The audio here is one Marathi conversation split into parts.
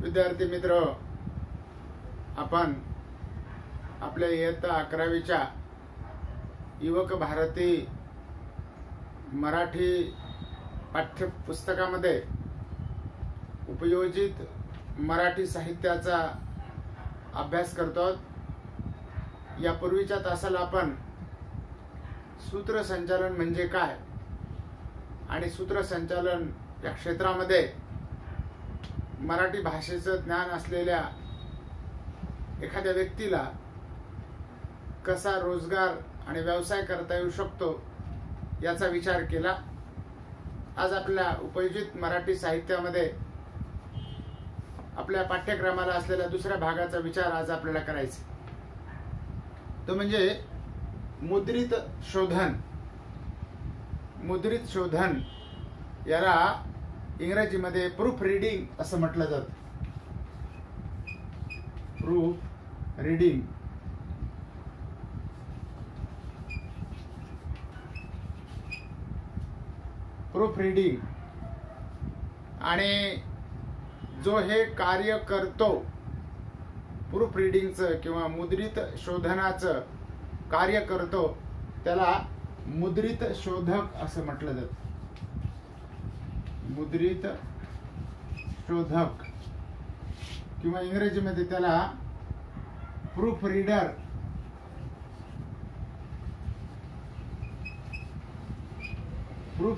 विद्यार्थी मित्र, आपण आपल्या इयत्ता 11वीच्या युवक भारती मराठी पाठ्यपुस्तकामध्ये उपयोजित मराठी साहित्याचा अभ्यास करतो। यापूर्वीच्या तासाला आपण सूत्रसंचालन म्हणजे काय आणि सूत्रसंचालन या क्षेत्रामध्ये मराठी भाषेचं ज्ञान असलेल्या एखाद्या व्यक्तीला कसा रोजगार आणि व्यवसाय करता येऊ शकतो याचा विचार केला। आज आपल्या उपयोजित मराठी साहित्यामध्ये आपल्या पाठ्यक्रमाला असलेल्या दुसऱ्या भागाचा विचार आज आपल्याला करायचा, तो म्हणजे मुद्रित शोधन। मुद्रित शोधन याला इंग्रजीमध्ये प्रूफ रीडिंग असं म्हटलं जातं। प्रूफ रीडिंग प्रूफ रीडिंग आणि जो हे कार्य करतो प्रूफ रीडिंगचं किंवा मुद्रित शोधनाचं कार्य करतो त्याला मुद्रित शोधक असं म्हटलं जातं। मुद्रित शोधक किंवा इंग्रजीमध्ये त्याला प्रूफ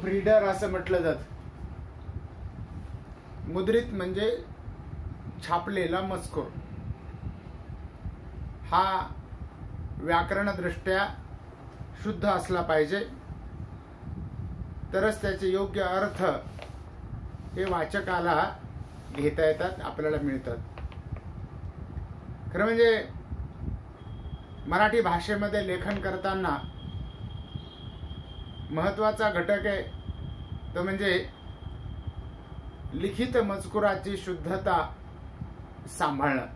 रीडर असं म्हटलं जातं। मुद्रित म्हणजे छापलेला मजकूर, हा व्याकरणदृष्ट्या शुद्ध असला पाहिजे, तरच त्याचे योग्य अर्थ हे वाचकाला घेता येतात, आपल्याला मिळतात। खरं म्हणजे मराठी भाषेमध्ये लेखन करताना महत्त्वाचा घटक आहे तो म्हणजे लिखित मजकुराची शुद्धता सांभाळणं।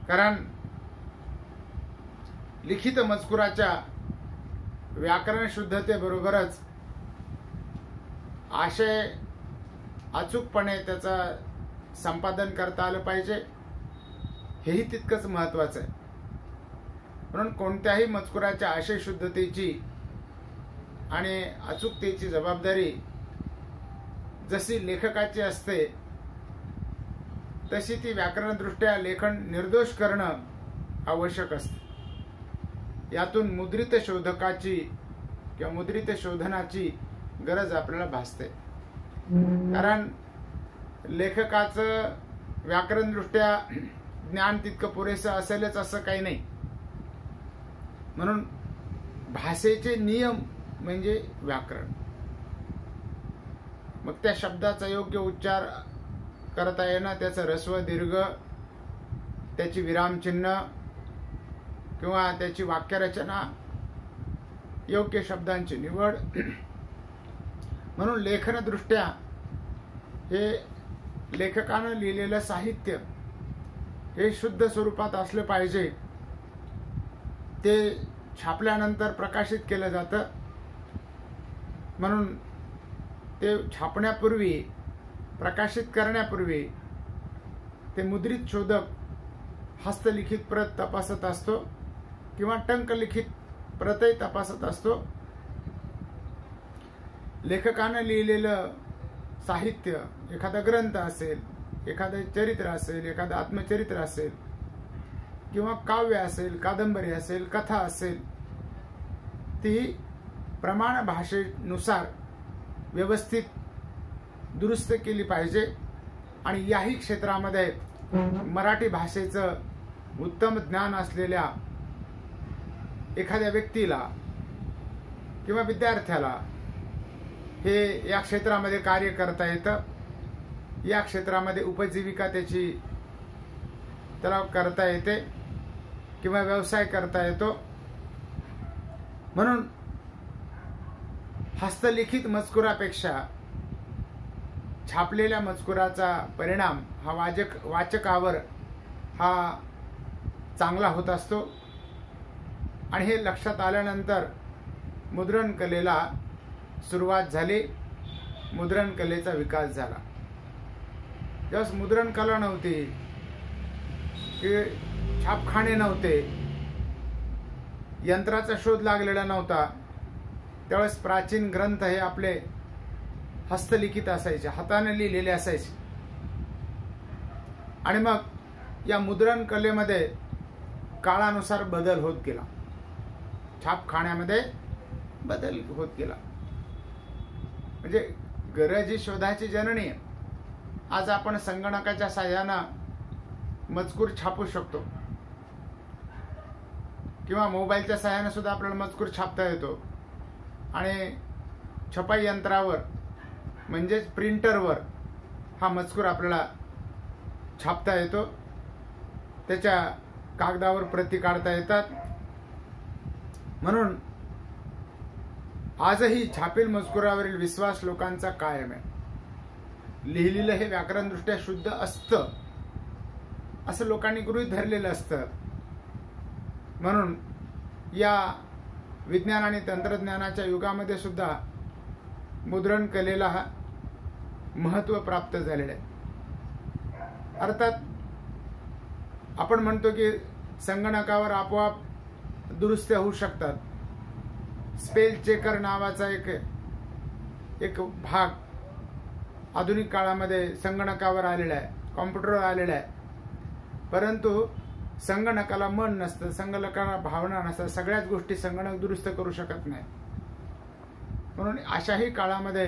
कारण लिखित मजकुराच्या व्याकरण शुद्धतेबरोबरच आशय अचूकपणे त्याचा संपादन करता आलं पाहिजे, हेही तितकंच महत्त्वाचं आहे। म्हणून कोणत्याही मजकुराच्या आशय शुद्धतेची आणि अचूकतेची जबाबदारी जशी लेखकाची असते तशी ती व्याकरणदृष्ट्या लेखन निर्दोष करणं आवश्यक असते। यातून मुद्रित शोधकाची किंवा मुद्रित शोधनाची गरज आपल्याला भासते। कारण लेखकाचं व्याकरणदृष्ट्या ज्ञान तितकं पुरेसं असेलच असं काही नाही। म्हणून भाषेचे नियम म्हणजे व्याकरण। मग त्या शब्दाचा योग्य उच्चार करता येणं, त्याचं ऱ्हस्व दीर्घ, त्याची विरामचिन्ह किंवा त्याची वाक्यरचना, योग्य शब्दांची निवड, म्हणून लेखनदृष्ट्या हे लेखकानं लिहिलेलं साहित्य हे शुद्ध स्वरूपात असलं पाहिजे। ते छापल्यानंतर प्रकाशित केलं जातं, म्हणून ते छापण्यापूर्वी, प्रकाशित करण्यापूर्वी ते मुद्रित शोधक हस्तलिखित प्रत तपासत असतो किंवा टंकलिखित प्रतही तपासत असतो। लेखकानं लिहिलेलं साहित्य, एखादा ग्रंथ असेल, एखादं चरित्र असेल, एखादं आत्मचरित्र असेल किंवा काव्य असेल, कादंबरी असेल, कथा असेल, ती प्रमाण भाषेनुसार व्यवस्थित दुरुस्त केली पाहिजे। आणि याही क्षेत्रामध्ये मराठी भाषेचं उत्तम ज्ञान असलेल्या एखाद्या व्यक्तीला किंवा विद्यार्थ्याला हे या क्षेत्रामध्ये कार्य करता येतं। या क्षेत्रामध्ये उपजीविका त्याला करता येते किंवा व्यवसाय करता येतो। म्हणून हस्तलिखित मजकुरापेक्षा छापलेल्या मजकुराचा परिणाम हा वाचकावर हा चांगला होत असतो। आणि हे लक्षात आल्यानंतर मुद्रण कलेला सुरुवात झाली, मुद्रण कलेचा विकास झाला। ज्यावेळेस मुद्रण कला नव्हती, की छापखाने नव्हते, यंत्राचा शोध लागलेला नव्हता, त्यावेळेस प्राचीन ग्रंथ हे आपले हस्तलिखित असायचे, हाताने लिहिलेले असायचे. आणि मग या मुद्रण कलेमध्ये काळानुसार बदल होत गेला, छापखान्यामध्ये बदल होत गेला. म्हणजे गरज ही शोधाची जननी आहे. आज आपण संगणकाच्या साहाय्यानं मजकूर छापू शकतो, किंवा मोबाईलच्या साहाय्याने सुद्धा आपल्याला मजकूर छापता येतो. आणि छपाई यंत्रावर म्हणजेच प्रिंटरवर हा मजकूर आपल्याला छापता येतो, त्याच्या कागदावर प्रती काढता येतात. म्हणून आजही छापील मजकुरावरील विश्वास लोकांचा कायम आहे. लिहिलेलं हे व्याकरणदृष्ट्या शुद्ध असतं असं लोकांनी गृहीत धरलेलं असतं. म्हणून या विज्ञान आणि तंत्रज्ञानाच्या युगामध्ये सुद्धा मुद्रण कलेला महत्त्व प्राप्त झालेलं आहे. अर्थात आपण म्हणतो की संगणकावर आपोआप दुरुस्त्या होऊ शकतात. स्पेल चेकर नावाचा एक भाग आधुनिक काळामध्ये संगणकावर आलेला आहे, कॉम्प्युटरवर आलेला आहे. परंतु संगणकाला मन नसतं, संगणकाला भावना नसतात, सगळ्याच गोष्टी संगणक दुरुस्त करू शकत नाही. म्हणून अशाही काळामध्ये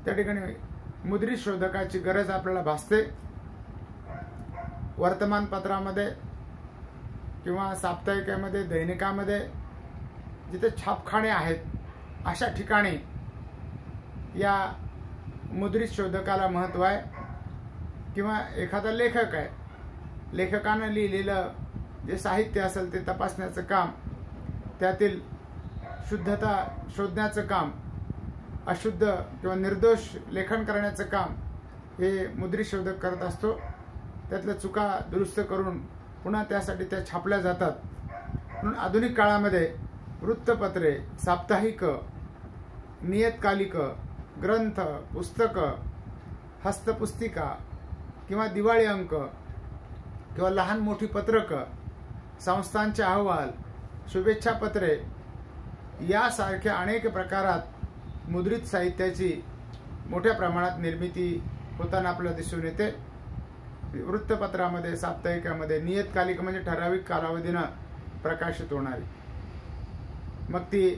त्या ठिकाणी मुद्रित शोधकाची गरज आपल्याला भासते. वर्तमानपत्रामध्ये किंवा साप्ताहिकामध्ये, दैनिकामध्ये जिथे छापखाने आहेत अशा ठिकाणी या मुद्रित शोधकाला महत्त्व आहे. किंवा एखादा लेखक आहे, लेखकानं लिहिलेलं जे साहित्य असेल ते तपासण्याचं काम, त्यातील शुद्धता शोधण्याचं काम, अशुद्ध किंवा निर्दोष लेखन करण्याचं काम हे मुद्रित शोधक करत असतो. त्यातल्या चुका दुरुस्त करून पुन्हा त्यासाठी त्या छापल्या जातात. म्हणून आधुनिक काळामध्ये वृत्तपत्रे, साप्ताहिक, नियतकालिक, ग्रंथ, पुस्तकं, हस्तपुस्तिका किंवा दिवाळी अंक किंवा लहान मोठी पत्रकं, संस्थांचे अहवाल, शुभेच्छा पत्रे यासारख्या अनेक प्रकारात मुद्रित साहित्याची मोठ्या प्रमाणात निर्मिती होताना आपल्याला दिसून येते. वृत्तपत्रामध्ये, साप्ताहिकामध्ये, नियतकालिक म्हणजे ठराविक कालावधीनं प्रकाशित होणारी, मग ती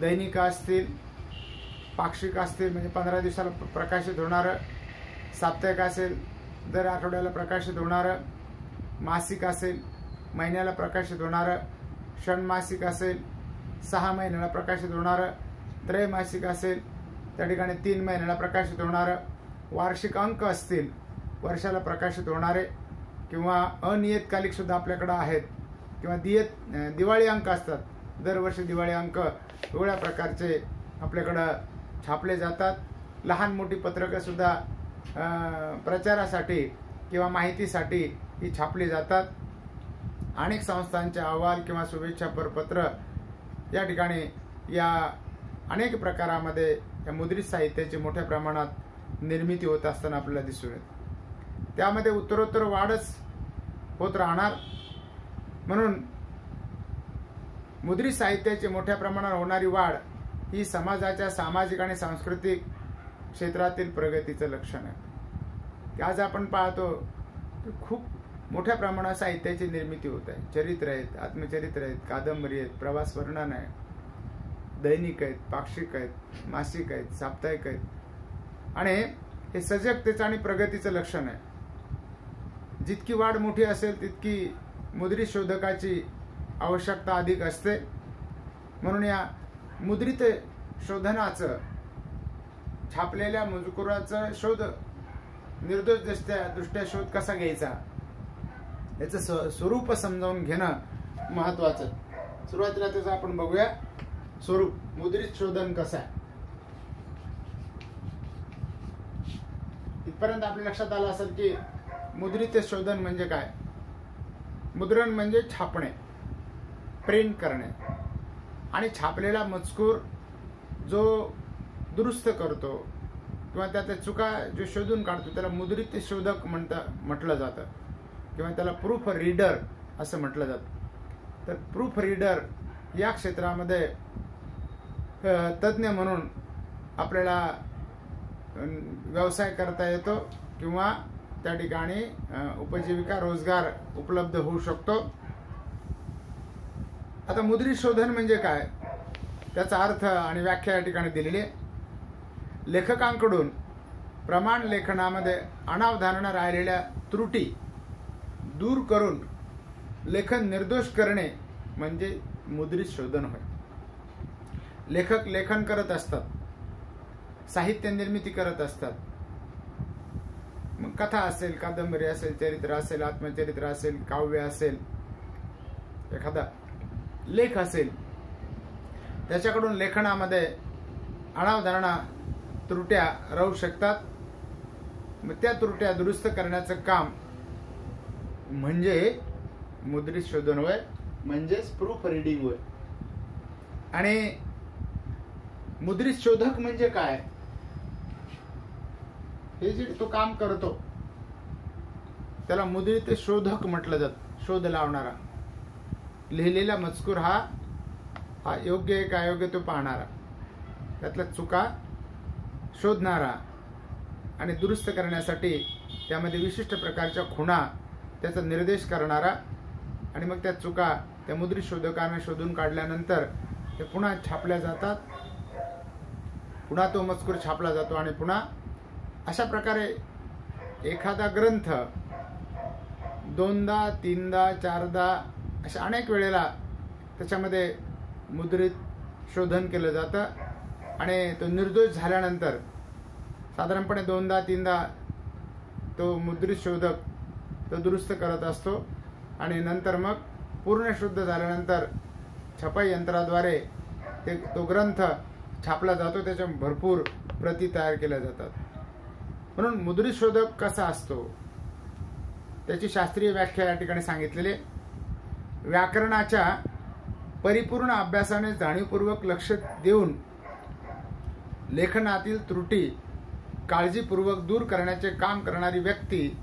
दैनिक असतील, पाक्षिक असतील म्हणजे 15 दिवसाला प्रकाशित होणारं, साप्ताहिक असेल दर आठवड्याला प्रकाशित होणारं, मासिक असेल महिन्याला प्रकाशित होणारं, षण्मासिक असेल 6 महिन्याला प्रकाशित होणारं, त्रैमासिक असेल त्या ठिकाणी 3 महिन्याला प्रकाशित होणारं, वार्षिक अंक असतील वर्षाला प्रकाशित होणारे, किंवा अनियतकालिक सुद्धा आपल्याकडे आहेत, किंवा दिवाळी अंक असतात. दरवर्षी दिवाळी अंक वेगळ्या प्रकारचे आपल्याकडं छापले जातात. लहान मोठी पत्रकं सुद्धा प्रचारासाठी किंवा माहितीसाठी ही छापली जातात. अनेक संस्थांचे अहवाल किंवा शुभेच्छा पत्र या ठिकाणी या अनेक प्रकारामध्ये या मुद्रित साहित्याची मोठ्या प्रमाणात निर्मिती होत असताना आपल्याला दिसून येते. त्यामध्ये उत्तरोत्तर वाढच होत राहणार. म्हणून मुद्रित साहित्याची मोठ्या प्रमाणावर होणारी वाढ ही समाजाच्या सामाजिक आणि सांस्कृतिक क्षेत्रातील प्रगतीचं लक्षण आहे. आज आपण पाहतो की खूप मोठ्या प्रमाणात साहित्याची निर्मिती होत आहे. चरित्र आहेत, आत्मचरित्र आहेत, कादंबरी आहेत, प्रवास वर्णन आहे, दैनिक आहेत, पाक्षिक आहेत, मासिक आहेत, साप्ताहिक आहेत. आणि हे सजगतेचं आणि प्रगतीचं लक्षण आहे. जितकी वाढ मोठी असेल तितकी मुद्रित शोधकाची आवश्यकता अधिक असते. म्हणून या मुद्रित शोधनाचं, छापलेल्या मजकुराचा शोध, निर्दोष दृष्ट्या शोध कसा घ्यायचा याचं स्वरूप समजावून घेणं महत्वाचं. सुरुवातीला त्याचं आपण बघूया स्वरूप. मुद्रित शोधन कसं आहे इथपर्यंत आपल्या लक्षात आलं असेल की मुद्रित शोधन म्हणजे काय. मुद्रण म्हणजे छापणे, प्रिंट करणे, आणि छापलेला मजकूर जो दुरुस्त करतो, किंवा त्यातल्या चुका जो शोधून काढतो त्याला मुद्रित शोधक म्हटलं जातं किंवा त्याला प्रूफ रीडर असं म्हटलं जातं. तर प्रूफ रीडर या क्षेत्रामध्ये तज्ज्ञ म्हणून आपल्याला व्यवसाय करता येतो किंवा त्या ठिकाणी उपजीविका रोजगार उपलब्ध होऊ शकतो. आता मुद्रित शोधन म्हणजे काय, त्याचा अर्थ आणि व्याख्या या ठिकाणी दिलेली आहे. लेखकांकडून प्रमाण लेखनामध्ये अनावधानानं राहिलेल्या त्रुटी दूर करून लेखन निर्दोष करणे म्हणजे मुद्रित शोधन होय. लेखक लेखन करत असतात, साहित्य निर्मिती करत असतात. मग कथा असेल, कादंबरी असेल, चरित्र असेल, आत्मचरित्र असेल, काव्य असेल, एखादा लेख असेल, त्याच्याकडून लेखनामध्ये अनावधाना त्रुट्या राहू शकतात. मग त्या त्रुट्या दुरुस्त करण्याचं काम म्हणजे मुद्रित शोधन होय, म्हणजेच प्रूफ रीडिंग होय. आणि मुद्रित शोधक म्हणजे काय, हे जे तो काम करतो त्याला मुद्रित शोधक म्हटलं जातं. शोध लावणारा, लिहिलेला मजकूर हा योग्य आहे का अयोग्य तो पाहणारा, त्यातल्या चुका शोधणारा आणि दुरुस्त करण्यासाठी त्यामध्ये विशिष्ट प्रकारच्या खुणा त्याचा निर्देश करणारा. आणि मग त्या चुका त्या मुद्रित शोधकाने शोधून काढल्यानंतर ते पुन्हा छापल्या जातात, पुन्हा तो मजकूर छापला जातो आणि पुन्हा अशा प्रकारे एखादा ग्रंथ दोनदा, तीनदा, चारदा अशा अनेक वेळेला त्याच्यामध्ये मुद्रित शोधन केलं जातं आणि तो निर्दोष झाल्यानंतर साधारणपणे दोनदा, तीनदा तो मुद्रित शोधक तो दुरुस्त करत असतो आणि नंतर मग पूर्ण शुद्ध झाल्यानंतर छपाई यंत्राद्वारे तो ग्रंथ छापला जातो, त्याच्या भरपूर प्रती तयार केल्या जातात. म्हणून मुद्रित शोधक कसा असतो त्याची शास्त्रीय व्याख्या या ठिकाणी सांगितलेली. व्याकरणाच्या परिपूर्ण अभ्यासाने जाणीवपूर्वक लक्ष देऊन लेखनातील त्रुटी काळजीपूर्वक दूर करण्याचे काम करणारी व्यक्ती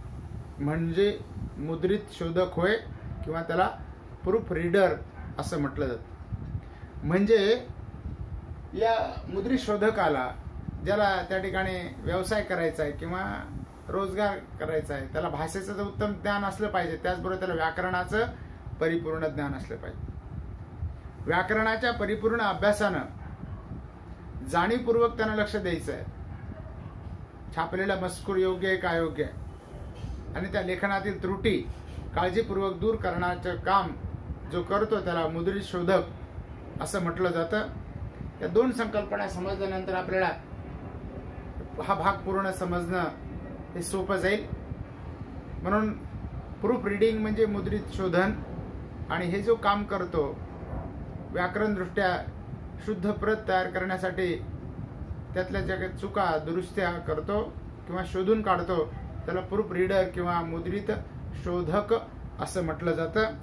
म्हणजे मुद्रित शोधक होय किंवा त्याला प्रूफ रीडर असं म्हटलं जातं. म्हणजे या मुद्रित शोधकाला, ज्याला त्या ठिकाणी व्यवसाय करायचा आहे किंवा रोजगार करायचा आहे, त्याला भाषेचं तर उत्तम ज्ञान असलं पाहिजे, त्याचबरोबर त्याला व्याकरणाचं परिपूर्ण ज्ञान असलं पाहिजे. व्याकरणाच्या परिपूर्ण अभ्यासानं जाणीवपूर्वक त्यांना लक्ष द्यायचं आहे. छापलेला मजकूर योग्य आहे का अयोग्य आहे आणि त्या लेखनातील त्रुटी काळजीपूर्वक दूर करण्याचं काम जो करतो त्याला मुद्रित शोधक असं म्हटलं जातं. या दोन संकल्पना समजल्यानंतर आपल्याला हा भाग पूर्ण समजणं हे सोपं जाईल. म्हणून प्रूफ रीडिंग म्हणजे मुद्रित शोधन आणि हे जो काम करतो व्याकरण दृष्ट्या शुद्ध प्रत तयार करण्यासाठी त्यातल्या ज्या चुका दुरुस्त्या करतो किंवा शोधून काढतो त्याला प्रूफ रीडर किंवा मुद्रित शोधक असं म्हटलं जातं.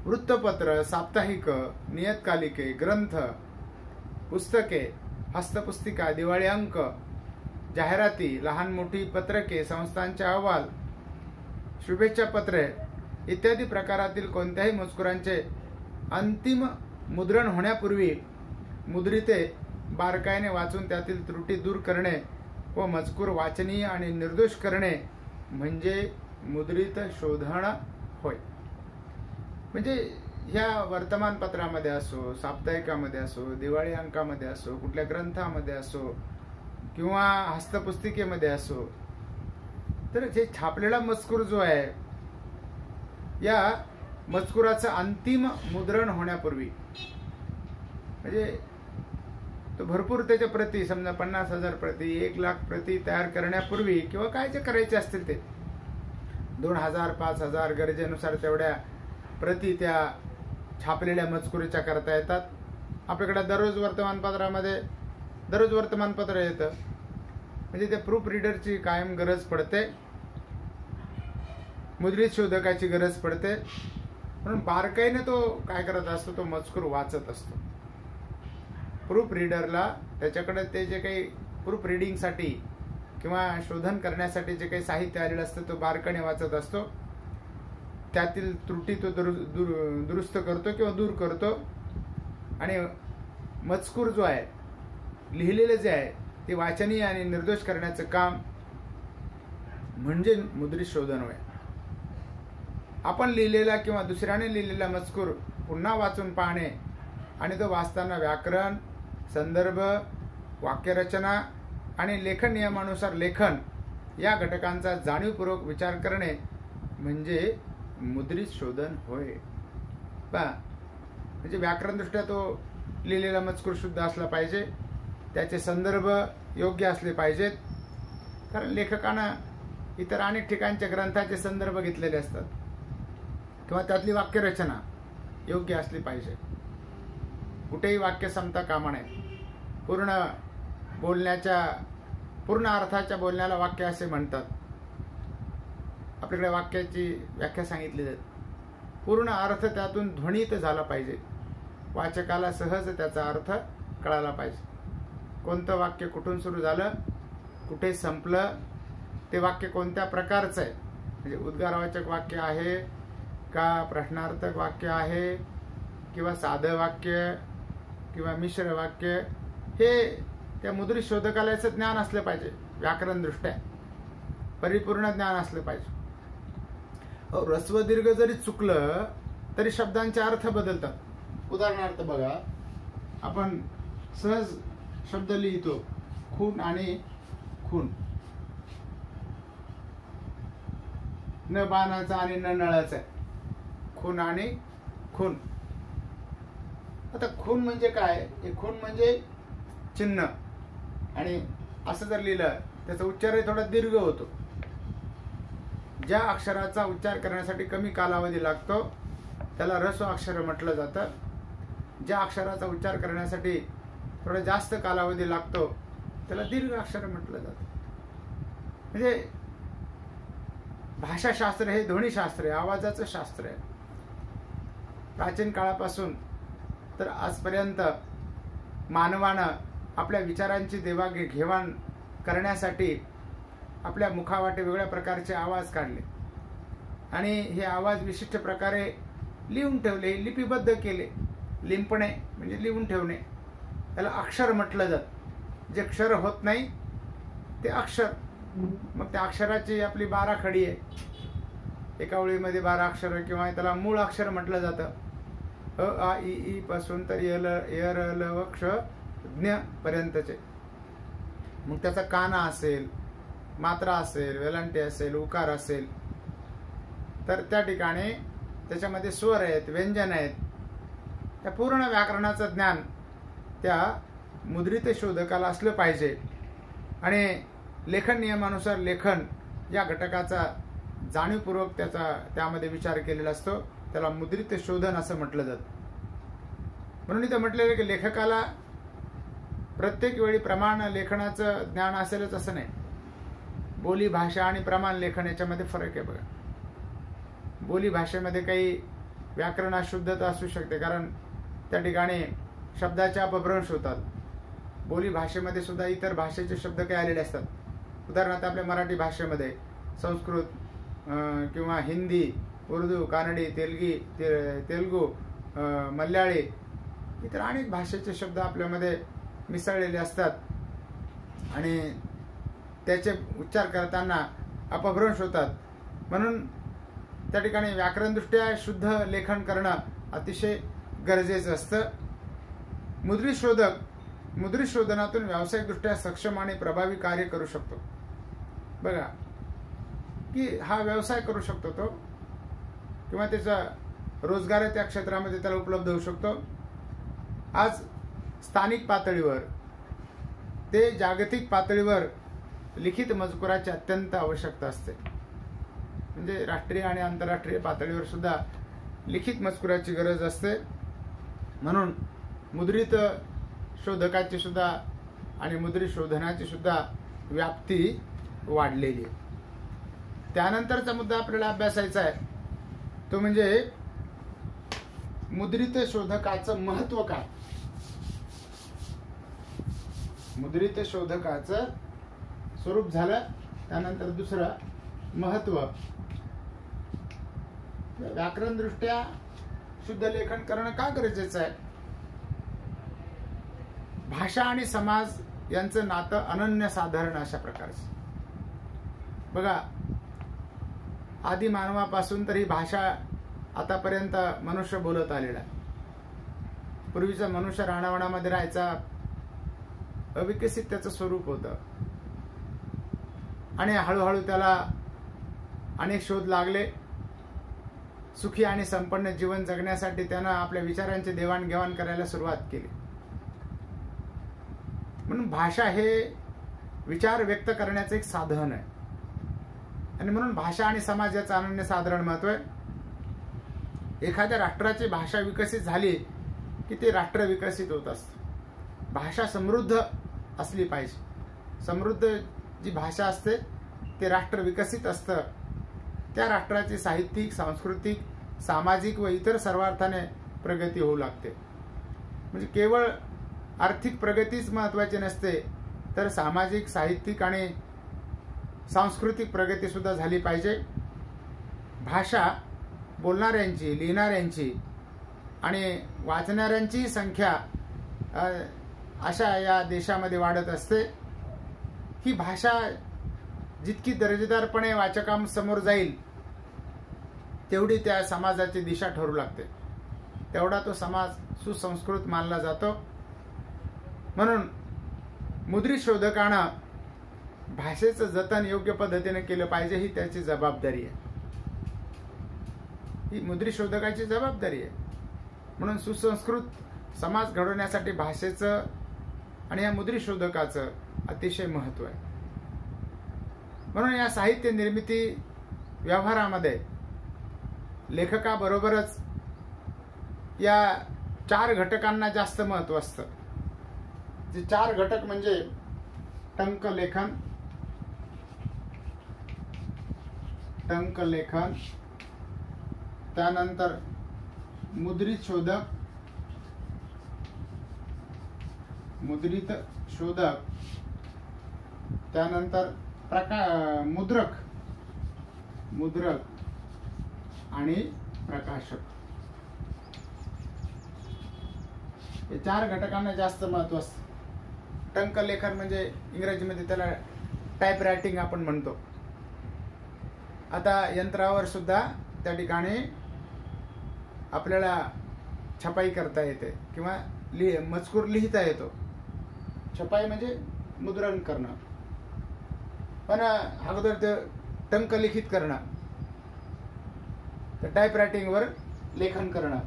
वृत्तपत्र, साप्ताहिक, नियतकालिके, ग्रंथ, पुस्तके, हस्तपुस्तिका, दिवाळी अंक, जाहिराती, लहान मोठी पत्रके, संस्थांचे अहवाल, शुभेच्छा पत्रे इत्यादी प्रकारातील कोणत्याही मजकुरांचे अंतिम मुद्रण होण्यापूर्वी मुद्रिते बारकाईने वाचून त्यातील त्रुटी दूर करणे व मजकूर वाचनीय आणि निर्दोष करणे म्हणजे मुद्रित शोधन होय. म्हणजे ह्या वर्तमानपत्रामध्ये असो, साप्ताहिकामध्ये असो, दिवाळी अंकामध्ये असो, कुठल्या ग्रंथामध्ये असो किंवा हस्तपुस्तिकेमध्ये असो, तर जे छापलेला मजकूर जो आहे या मजकुराचं अंतिम मुद्रण होण्यापूर्वी म्हणजे तो भरपूर त्याच्या प्रती समजा 50,000 प्रती, 1,00,000 प्रती तयार करण्यापूर्वी किंवा काय जे करायचे असतील ते 2,000, 5,000 गरजेनुसार तेवढ्या प्रती त्या छापलेल्या मजकुरीच्या करता येतात. आपल्याकडे दररोज वर्तमानपत्रामध्ये दररोज वर्तमानपत्र येतं म्हणजे त्या प्रूफ रीडरची कायम गरज पडते, मुद्रित शोधकाची गरज पडते. म्हणून बारकाईने तो काय करत असतो, तो मजकूर वाचत असतो. प्रूफ रीडरला त्याच्याकडे ते जे काही प्रूफ रिडिंगसाठी किंवा शोधन करण्यासाठी जे काही साहित्य आलेलं असतं तो बारकाने वाचत असतो, त्यातील त्रुटी तो दुरुस्त करतो किंवा दूर करतो, आणि मजकूर जो आहे, लिहिलेलं जे आहे ते वाचनीय आणि निर्दोष करण्याचं काम म्हणजे मुद्रित शोधन होय. आपण लिहिलेला किंवा दुसऱ्याने लिहिलेला मजकूर पुन्हा वाचून पाहणे आणि तो वाचताना व्याकरण, संदर्भ, वाक्यरचना आणि लेखन नियमानुसार लेखन या घटकांचा जाणीवपूर्वक विचार करणे म्हणजे मुद्रित शोधन होय. म्हणजे व्याकरणदृष्ट्या तो लिहिलेला मजकूर शुद्ध असला पाहिजे, त्याचे संदर्भ योग्य असले पाहिजेत, कारण लेखकानं इतर अनेक ठिकाणच्या ग्रंथाचे संदर्भ घेतलेले असतात, किंवा त्यातली वाक्यरचना योग्य असली पाहिजे. कुठेही वाक्य संपता कामा नये. पूर्ण अर्थाच्या बोलण्याला वाक्य असे म्हणतात. आपल्याकडे वाक्याची व्याख्या सांगितली जाते. पूर्ण अर्थ त्यातून ध्वनित झाला पाहिजे, वाचकाला सहज त्याचा अर्थ कळाला पाहिजे. कोणतं वाक्य कुठून सुरू झालं, कुठे संपलं, ते वाक्य कोणत्या प्रकारचं आहे, म्हणजे उद्गारवाचक वाक्य आहे का, प्रश्नार्थक वाक्य आहे किंवा साधं वाक्य किंवा मिश्र वाक्य, हे त्या मुद्रित शोधकाला याचं ज्ञान असलं पाहिजे. व्याकरण दृष्ट्या परिपूर्ण ज्ञान असलं पाहिजे. ऱ्हस्व दीर्घ जरी चुकलं तरी शब्दांचे अर्थ बदलतात. उदाहरणार्थ बघा, आपण सहज शब्द लिहितो खून आणि खून, न बाणाचा आणि न नळाचा, खून आणि खून. आता खून म्हणजे काय? हे खून म्हणजे चिन्ह, आणि असं जर लिहिलं त्याचा उच्चारही थोडा दीर्घ होतो. ज्या अक्षराचा उच्चार करण्यासाठी कमी कालावधी लागतो त्याला ऱ्हस्व अक्षर म्हटलं जातं. ज्या अक्षराचा उच्चार करण्यासाठी थोडा जास्त कालावधी लागतो त्याला दीर्घ अक्षर म्हटलं जातं. म्हणजे भाषाशास्त्र हे ध्वनिशास्त्र आहे, आवाजाचं शास्त्र आहे. प्राचीन काळापासून तर आजपर्यंत मानवानं आपल्या विचारांची देवाणघेवाण करण्यासाठी आपल्या मुखावाटे वेगळ्या प्रकारचे आवाज काढले, आणि हे आवाज विशिष्ट प्रकारे लिहून ठेवले, लिपिबद्ध केले. लिंपणे म्हणजे लिहून ठेवणे, त्याला अक्षर म्हटलं जातं. जे अक्षर होत नाही ते अक्षर. मग त्या अक्षराची आपली 12 खडी आहे. एका ओळीमध्ये 12 अक्षर, किंवा त्याला मूळ अक्षर म्हटलं जातं. अ आ इ ई पासून तर य र ल व क्ष ज्ञ पर्यंतचे. मग त्याचा काना असेल, मात्रा असेल, वेलांटी असेल, उकार असेल, तर त्या ठिकाणी त्याच्यामध्ये स्वर आहेत, व्यंजन आहेत. त्या पूर्ण व्याकरणाचं ज्ञान त्या मुद्रित शोधकाला असलं पाहिजे. आणि लेखन नियमानुसार लेखन या घटकाचा जाणीवपूर्वक त्यामध्ये विचार केलेला असतो, त्याला मुद्रित शोधन असं म्हटलं जातं. म्हणून इथं म्हटलेलं की लेखकाला प्रत्येक वेळी प्रमाण लेखनाचं ज्ञान असेलच असं नाही. बोली भाषा आणि प्रमाण लेखन याच्यामध्ये फरक आहे बघा. बोली भाषेमध्ये काही व्याकरण अशुद्धता असू शकते, कारण त्या ठिकाणी शब्दाचे अपभ्रंश होतात. बोली भाषेमध्ये सुद्धा इतर भाषेचे शब्द काही आलेले असतात. उदाहरणार्थ आपल्या मराठी भाषेमध्ये संस्कृत किंवा हिंदी, उर्दू, कानडी, तेलगू, मल्याळी, इतर अनेक भाषेचे शब्द आपल्यामध्ये मिसळलेले असतात, आणि त्याचे उच्चार करताना अपभ्रंश होतात. म्हणून त्या ठिकाणी व्याकरणदृष्ट्या शुद्ध लेखन करणं अतिशय गरजेचं असतं. मुद्रित शोधनातून व्यावसायिकदृष्ट्या सक्षम आणि प्रभावी कार्य करू शकतो. बघा की हा व्यवसाय करू शकतो तो, किंवा त्याचा रोजगार त्या क्षेत्रामध्ये त्याला उपलब्ध होऊ शकतो. आज स्थानिक पातळीवर ते जागतिक पातळीवर लिखित मजकुराची अत्यंत आवश्यकता असते. म्हणजे राष्ट्रीय आणि आंतरराष्ट्रीय पातळीवर सुद्धा लिखित मजकुराची गरज असते. म्हणून मुद्रित शोधकाची सुद्धा आणि मुद्रित शोधनाची सुद्धा व्याप्ती वाढलेली आहे. त्यानंतरचा मुद्दा आपल्याला अभ्यासायचा आहे तो म्हणजे मुद्रित शोधकाचं महत्व काय. मुद्रित शोधकाचं स्वरूप झालं. त्यानंतर दुसरं महत्व. व्याकरण दृष्ट्या शुद्ध लेखन करणं का गरजेचं आहे? भाषा आणि समाज यांचं नातं अनन्यसाधारण अशा प्रकारचं. बघा, आदि मानवापासून तर ही भाषा आतापर्यंत मनुष्य बोलत आलेला आहे. पूर्वीचा मनुष्य रानावनामध्ये राहायचा, अविकसित त्याचं स्वरूप होतं आणि हळूहळू त्याला अनेक शोध लागले. सुखी आणि संपन्न जीवन जगण्यासाठी त्यानं आपल्या विचारांची देवाणघेवाण करायला सुरुवात केली. म्हणून भाषा हे विचार व्यक्त करण्याचं एक साधन आहे आणि म्हणून भाषा आणि समाज याचं अनन्यसाधारण महत्व आहे. एखाद्या राष्ट्राची भाषा विकसित झाली की ते राष्ट्र विकसित होत असतं. भाषा समृद्ध असली पाहिजे. समृद्ध जी भाषा असते ते राष्ट्र विकसित असतं. त्या राष्ट्राची साहित्यिक, सांस्कृतिक, सामाजिक व इतर सर्व अर्थाने प्रगती होऊ लागते. म्हणजे केवळ आर्थिक प्रगतीच महत्वाची नसते, तर सामाजिक, साहित्यिक आणि सांस्कृतिक प्रगती सुद्धा झाली पाहिजे. भाषा बोलणाऱ्यांची, लिहिणाऱ्यांची आणि वाचणाऱ्यांची संख्या अशा या देशामध्ये वाढत असते. ही भाषा जितकी दर्जेदारपणे वाचकांसमोर जाईल तेवढी त्या समाजाची दिशा ठरू लागते, तेवढा तो समाज सुसंस्कृत मानला जातो. म्हणून मुद्रित शोधकानं भाषेचं जतन योग्य पद्धतीने केलं पाहिजे, ही त्याची जबाबदारी आहे. ही मुद्रित शोधकाची जबाबदारी आहे. म्हणून सुसंस्कृत समाज घडवण्यासाठी भाषेचं आणि या मुद्रित शोधकाचं अतिशय महत्व आहे. म्हणून या साहित्य निर्मिती व्यवहारामध्ये लेखकाबरोबरच या 4 घटकांना जास्त महत्व असतं. जे 4 घटक म्हणजे टंकलेखन, त्यानंतर मुद्रित शोधक, त्यानंतर मुद्रक आणि प्रकाशक. हे 4 घटकांना जास्त महत्व असतं. टंकलेखन म्हणजे इंग्रजीमध्ये त्याला टाइप रायटिंग आपण म्हणतो. आता यंत्रावर सुद्धा त्या ठिकाणी आपल्याला छपाई करता येते किंवा मजकूर लिहिता येतो. छपाई म्हणजे मुद्रण करणं, पण अगोदर ते टंकलिखित करणं, तर टाइप रायटिंगवर लेखन करणं.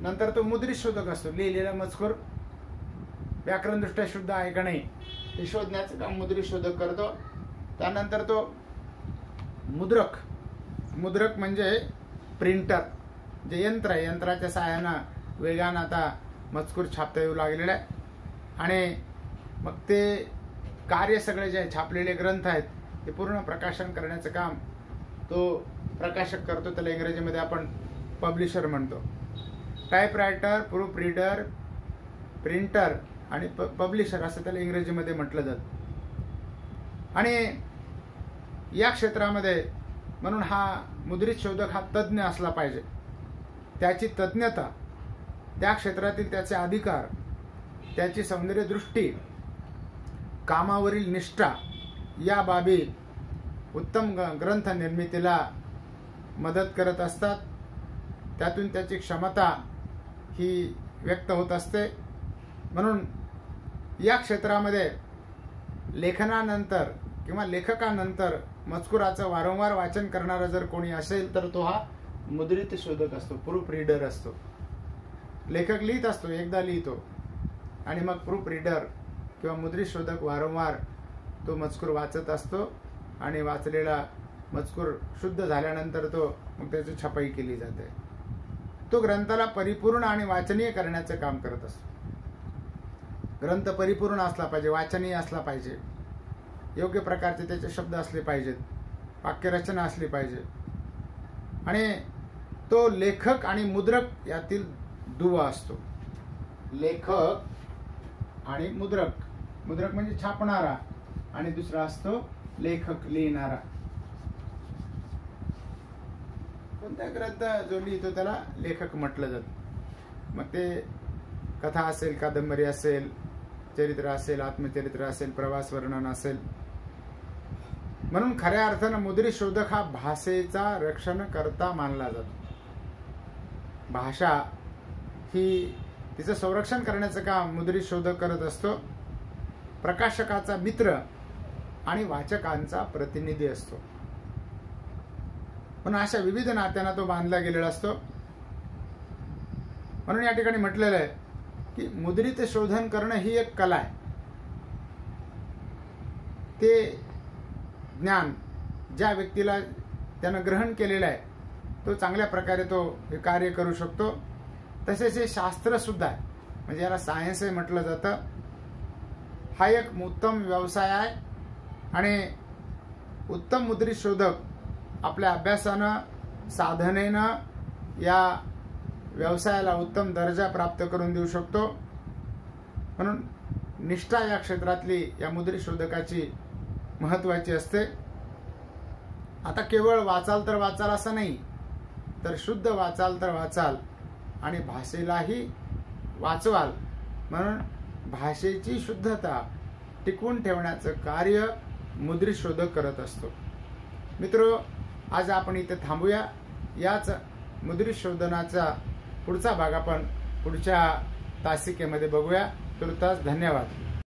नंतर तो मुद्रित शोधक असतो. लिहिलेला मजकूर व्याकरणदृष्ट्या शुद्ध आहे का नाही हे शोधण्याचं काम मुद्रित शोधक करतो. त्यानंतर तो मुद्रक म्हणजे प्रिंटर, जे यंत्र आहे, यंत्राच्या सहाय्यानं वेगानं आता मजकूर छापता येऊ लागलेला आहे. आणि मग ते कार्य सगळे जे छापलेले ग्रंथ आहेत ते पूर्ण प्रकाशन करण्याचं काम तो प्रकाशक करतो. त्याला इंग्रजीमध्ये आपण पब्लिशर म्हणतो. Type writer, proof reader, printer आणि पब्लिशर असं त्याला इंग्रजीमध्ये म्हटलं जातं. आणि या क्षेत्रामध्ये म्हणून हा मुद्रित शोधक हा तज्ज्ञ असला पाहिजे. त्याची तज्ञता, त्या क्षेत्रातील त्याचे अधिकार, त्याची सौंदर्य दृष्टी, कामावरील निष्ठा या बाबी उत्तम ग्रंथ निर्मितीला मदत करत असतात. त्यातून त्याची क्षमता ही व्यक्त होत असते. म्हणून या क्षेत्रामध्ये लेखनानंतर किंवा लेखकानंतर मजकुराचं वारंवार वाचन करणारा जर कोणी असेल तर तो हा मुद्रित शोधक असतो, प्रूफ रीडर असतो. लेखक लिहित असतो, एकदा लिहितो आणि मग प्रूफ रीडर किंवा मुद्रित शोधक वारंवार तो मजकूर वाचत असतो आणि वाचलेला मजकूर शुद्ध झाल्यानंतर तो मग त्याची छपाई केली जाते. तो ग्रंथाला परिपूर्ण आणि वाचनीय करण्याचं काम करत असतो. ग्रंथ परिपूर्ण असला पाहिजे, वाचनीय असला पाहिजे, योग्य प्रकारचे त्याचे शब्द असले पाहिजेत, वाक्यरचना असली पाहिजे. आणि तो लेखक आणि मुद्रक यातील दुवा असतो. लेखक आणि मुद्रक मुद्रक म्हणजे छापणारा आणि दुसरा असतो लेखक, लिहिणारा. कोणता ग्रंथ जो लिहितो त्याला लेखक म्हटलं जातं. मग ते कथा असेल, कादंबरी असेल, चरित्र असेल, आत्मचरित्र असेल, प्रवास वर्णन असेल. म्हणून खऱ्या अर्थानं मुद्रित शोधक हा भाषेचा रक्षणकर्ता मानला जातो. भाषा ही तिचं संरक्षण करण्याचं काम मुद्रित शोधक करत असतो. प्रकाशकाचा मित्र आणि वाचकांचा प्रतिनिधी असतो. पण अशा विविध नात्यांना तो बांधला गेलेला असतो. म्हणून या ठिकाणी म्हटलेलं आहे की मुद्रित शोधन करणं ही एक कला आहे. ते ज्ञान ज्या व्यक्तीला त्यानं ग्रहण केलेलं आहे तो चांगल्या प्रकारे तो हे कार्य करू शकतो. तसेच हे शास्त्र सुद्धा आहे, म्हणजे याला सायन्स म्हटलं जातं. हा एक उत्तम व्यवसाय आहे आणि उत्तम मुद्रित शोधक आपल्या अभ्यासानं, साधनेनं या व्यवसायाला उत्तम दर्जा प्राप्त करून देऊ शकतो. म्हणून निष्ठा या क्षेत्रातली या मुद्रित शोधकाची महत्वाची असते. आता केवळ वाचाल तर वाचाल असं नाही, तर शुद्ध वाचाल तर वाचाल आणि भाषेलाही वाचवाल. म्हणून भाषेची शुद्धता टिकवून ठेवण्याचं कार्य मुद्रित शोधक करत असतो. मित्रो, आज आपण इथे थांबूया. याच मुद्रित शोधनाचा पुढचा भाग आपण पुढच्या तासिकेमध्ये बघूया. तुर्तास धन्यवाद.